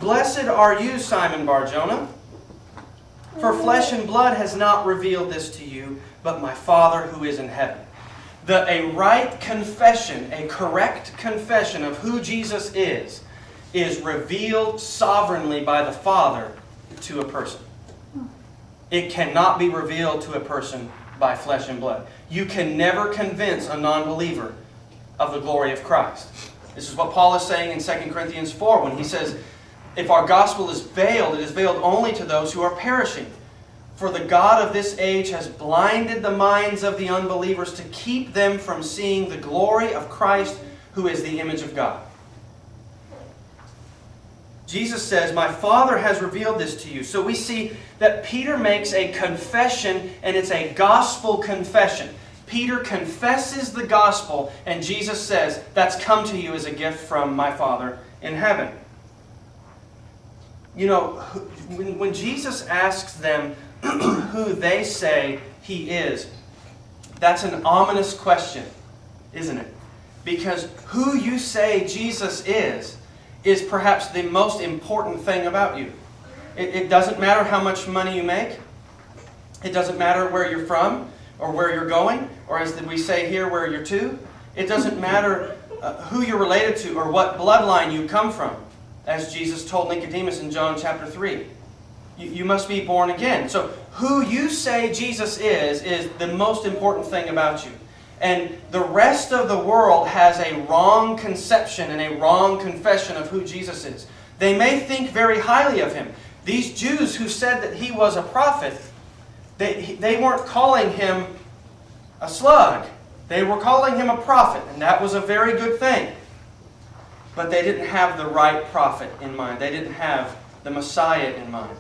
Blessed are you, Simon Bar-Jonah, for flesh and blood has not revealed this to you, but my Father who is in heaven. A right confession, a correct confession of who Jesus is revealed sovereignly by the Father to a person. It cannot be revealed to a person by flesh and blood. You can never convince a non-believer of the glory of Christ. This is what Paul is saying in 2 Corinthians 4 when he says, if our gospel is veiled, it is veiled only to those who are perishing. For the God of this age has blinded the minds of the unbelievers to keep them from seeing the glory of Christ, who is the image of God. Jesus says, my Father has revealed this to you. So we see that Peter makes a confession, and it's a gospel confession. Peter confesses the gospel, and Jesus says, that's come to you as a gift from my Father in heaven. You know, when Jesus asks them who they say He is, that's an ominous question, isn't it? Because who you say Jesus is perhaps the most important thing about you. It doesn't matter how much money you make. It doesn't matter where you're from or where you're going, or as we say here, where you're to. It doesn't matter who you're related to or what bloodline you come from, as Jesus told Nicodemus in John chapter 3. You must be born again. So who you say Jesus is the most important thing about you. And the rest of the world has a wrong conception and a wrong confession of who Jesus is. They may think very highly of Him. These Jews who said that He was a prophet, they weren't calling Him a slug. They were calling Him a prophet, and that was a very good thing. But they didn't have the right prophet in mind. They didn't have the Messiah in mind.